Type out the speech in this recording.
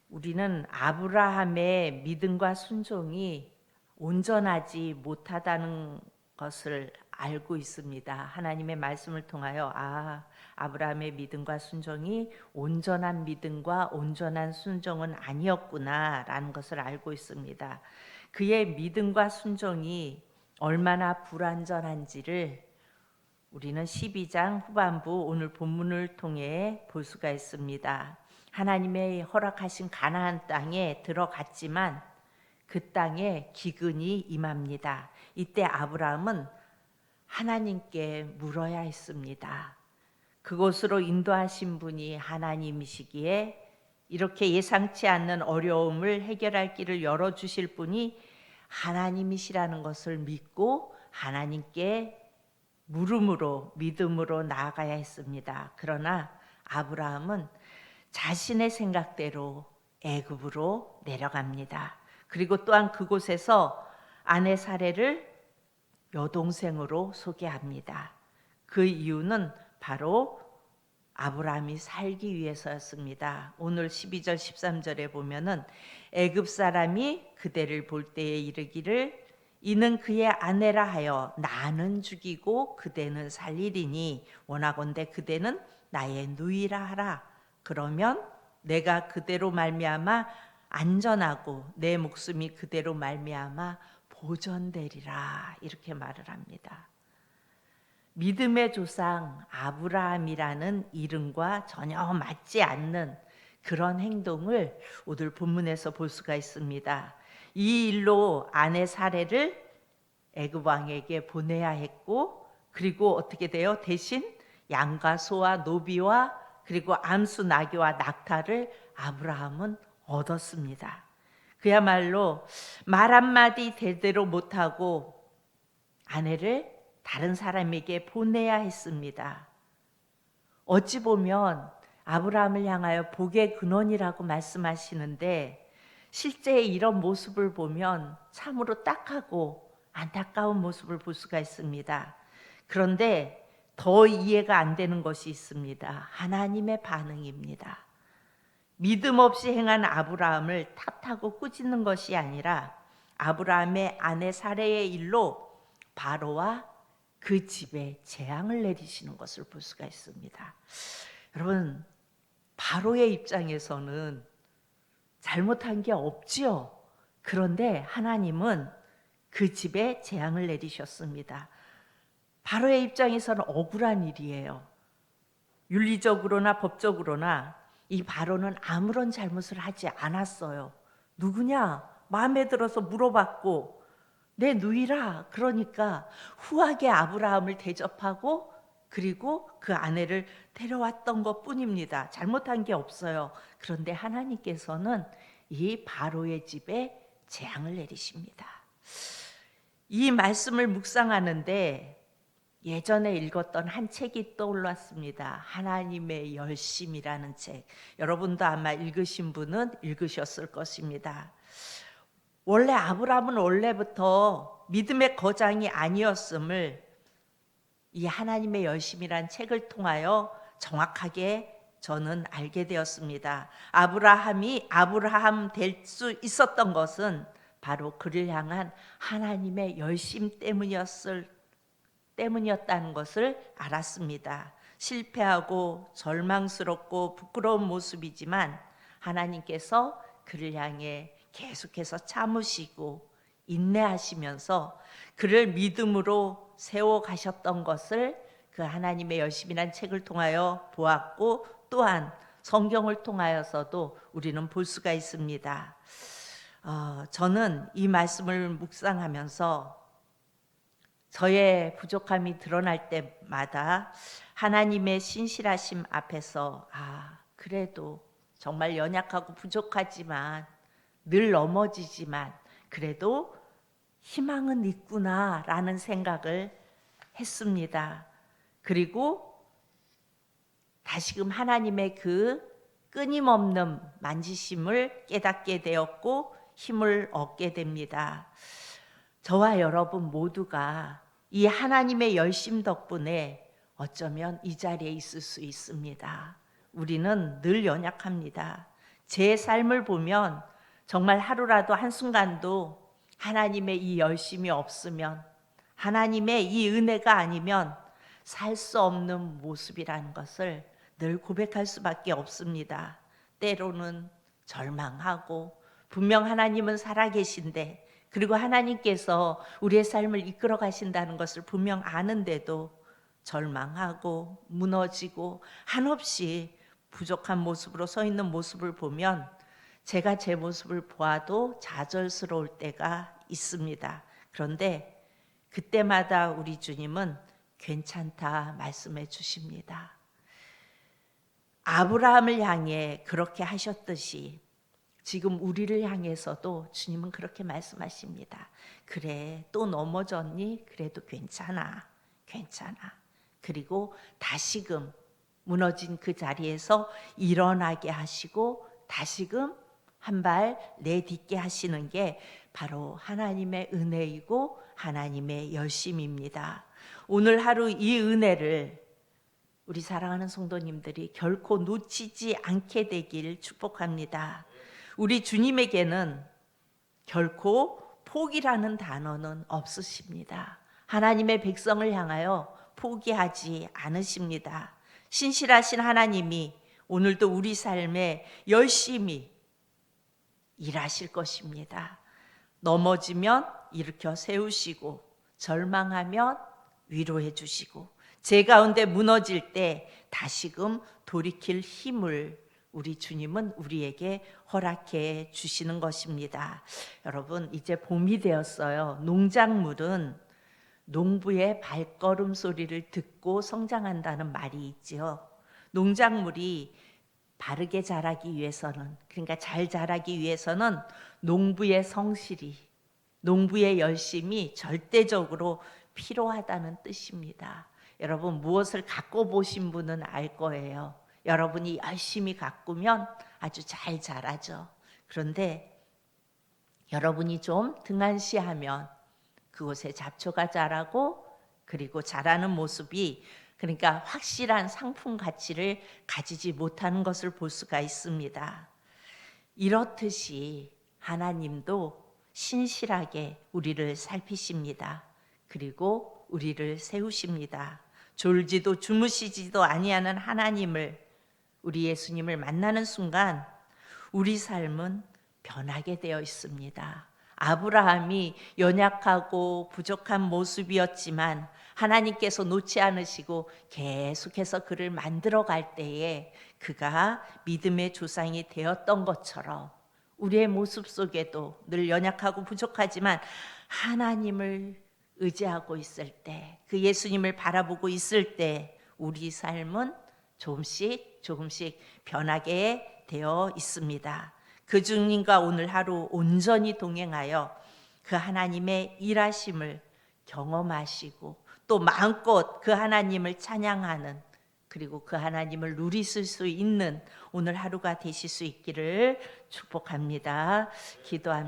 우리는 아브라함의 믿음과 순종이 온전하지 못하다는 것을 알고 있습니다. 하나님의 말씀을 통하여 아브라함의 믿음과 순종이 온전한 믿음과 온전한 순종은 아니었구나라는 것을 알고 있습니다. 그의 믿음과 순종이 얼마나 불완전한지를 우리는 12장 후반부 오늘 본문을 통해 볼 수가 있습니다. 하나님의 허락하신 가나안 땅에 들어갔지만 그 땅에 기근이 임합니다. 이때 아브라함은 하나님께 물어야 했습니다. 그곳으로 인도하신 분이 하나님이시기에 이렇게 예상치 않는 어려움을 해결할 길을 열어주실 분이 하나님이시라는 것을 믿고 하나님께 물음으로 믿음으로 나아가야 했습니다. 그러나 아브라함은 자신의 생각대로 애굽으로 내려갑니다. 그리고 또한 그곳에서 아내 사레를 여동생으로 소개합니다. 그 이유는 바로 아브라함이 살기 위해서였습니다. 오늘 12절 13절에 보면은 애굽 사람이 그대를 볼 때에 이르기를 이는 그의 아내라 하여 나는 죽이고 그대는 살리리니 원하건대 그대는 나의 누이라 하라. 그러면 내가 그대로 말미암아 안전하고 내 목숨이 그대로 말미암아 보전되리라. 이렇게 말을 합니다. 믿음의 조상 아브라함이라는 이름과 전혀 맞지 않는 그런 행동을 오늘 본문에서 볼 수가 있습니다. 이 일로 아내 사레를 애굽 왕에게 보내야 했고, 그리고 어떻게 돼요? 대신 양과 소와 노비와 그리고 암수 나귀와 낙타를 아브라함은 얻었습니다. 그야말로 말 한마디 제대로 못하고 아내를 다른 사람에게 보내야 했습니다. 어찌 보면 아브라함을 향하여 복의 근원이라고 말씀하시는데 실제 이런 모습을 보면 참으로 딱하고 안타까운 모습을 볼 수가 있습니다. 그런데 더 이해가 안 되는 것이 있습니다. 하나님의 반응입니다. 믿음 없이 행한 아브라함을 탓하고 꾸짖는 것이 아니라 아브라함의 아내 사레의 일로 바로와 그 집에 재앙을 내리시는 것을 볼 수가 있습니다. 여러분, 바로의 입장에서는 잘못한 게 없지요. 그런데 하나님은 그 집에 재앙을 내리셨습니다. 바로의 입장에서는 억울한 일이에요. 윤리적으로나 법적으로나 이 바로는 아무런 잘못을 하지 않았어요. 누구냐? 마음에 들어서 물어봤고 내 누이라 그러니까 후하게 아브라함을 대접하고 그리고 그 아내를 데려왔던 것뿐입니다. 잘못한 게 없어요. 그런데 하나님께서는 이 바로의 집에 재앙을 내리십니다. 이 말씀을 묵상하는데 예전에 읽었던 한 책이 떠올랐습니다. 하나님의 열심이라는 책. 여러분도 아마 읽으신 분은 읽으셨을 것입니다. 원래 아브라함은 원래부터 믿음의 거장이 아니었음을 이 하나님의 열심이란 책을 통하여 정확하게 저는 알게 되었습니다. 아브라함이 아브라함 될 수 있었던 것은 바로 그를 향한 하나님의 열심 때문이었다는 것을 알았습니다. 실패하고 절망스럽고 부끄러운 모습이지만 하나님께서 그를 향해 계속해서 참으시고 인내하시면서 그를 믿음으로 세워가셨던 것을 그 하나님의 열심이란 책을 통하여 보았고 또한 성경을 통하여서도 우리는 볼 수가 있습니다. 저는 이 말씀을 묵상하면서 저의 부족함이 드러날 때마다 하나님의 신실하심 앞에서 그래도 정말 연약하고 부족하지만 늘 넘어지지만 그래도 희망은 있구나라는 생각을 했습니다. 그리고 다시금 하나님의 그 끊임없는 만지심을 깨닫게 되었고 힘을 얻게 됩니다. 저와 여러분 모두가 이 하나님의 열심 덕분에 어쩌면 이 자리에 있을 수 있습니다. 우리는 늘 연약합니다. 제 삶을 보면 정말 하루라도 한순간도 하나님의 이 열심이 없으면, 하나님의 이 은혜가 아니면 살 수 없는 모습이라는 것을 늘 고백할 수밖에 없습니다. 때로는 절망하고, 분명 하나님은 살아계신데, 그리고 하나님께서 우리의 삶을 이끌어 가신다는 것을 분명 아는데도 절망하고 무너지고 한없이 부족한 모습으로 서 있는 모습을 보면 제가 제 모습을 보아도 좌절스러울 때가 있습니다. 그런데 그때마다 우리 주님은 괜찮다 말씀해 주십니다. 아브라함을 향해 그렇게 하셨듯이 지금 우리를 향해서도 주님은 그렇게 말씀하십니다. 그래, 또 넘어졌니? 그래도 괜찮아. 괜찮아. 그리고 다시금 무너진 그 자리에서 일어나게 하시고 다시금 한 발 내딛게 하시는 게 바로 하나님의 은혜이고 하나님의 열심입니다. 오늘 하루 이 은혜를 우리 사랑하는 성도님들이 결코 놓치지 않게 되길 축복합니다. 우리 주님에게는 결코 포기라는 단어는 없으십니다. 하나님의 백성을 향하여 포기하지 않으십니다. 신실하신 하나님이 오늘도 우리 삶에 열심히 일하실 것입니다. 넘어지면 일으켜 세우시고, 절망하면 위로해 주시고, 제 가운데 무너질 때 다시금 돌이킬 힘을 우리 주님은 우리에게 허락해 주시는 것입니다. 여러분, 이제 봄이 되었어요. 농작물은 농부의 발걸음 소리를 듣고 성장한다는 말이 있지요. 농작물이 바르게 자라기 위해서는, 그러니까 잘 자라기 위해서는 농부의 성실이, 농부의 열심이 절대적으로 필요하다는 뜻입니다. 여러분, 무엇을 갖고 보신 분은 알 거예요. 여러분이 열심히 가꾸면 아주 잘 자라죠. 그런데 여러분이 좀 등한시하면 그곳에 잡초가 자라고, 그리고 자라는 모습이, 그러니까 확실한 상품 가치를 가지지 못하는 것을 볼 수가 있습니다. 이렇듯이 하나님도 신실하게 우리를 살피십니다. 그리고 우리를 세우십니다. 졸지도 주무시지도 아니하는 하나님을, 우리 예수님을 만나는 순간 우리 삶은 변하게 되어 있습니다. 아브라함이 연약하고 부족한 모습이었지만 하나님께서 놓지 않으시고 계속해서 그를 만들어 갈 때에 그가 믿음의 조상이 되었던 것처럼 우리의 모습 속에도 늘 연약하고 부족하지만 하나님을 의지하고 있을 때, 그 예수님을 바라보고 있을 때 우리 삶은 조금씩 변하게 되어 있습니다. 그 주님과 오늘 하루 온전히 동행하여 그 하나님의 일하심을 경험하시고 또 마음껏 그 하나님을 찬양하는, 그리고 그 하나님을 누리실 수 있는 오늘 하루가 되실 수 있기를 축복합니다. 기도합니다.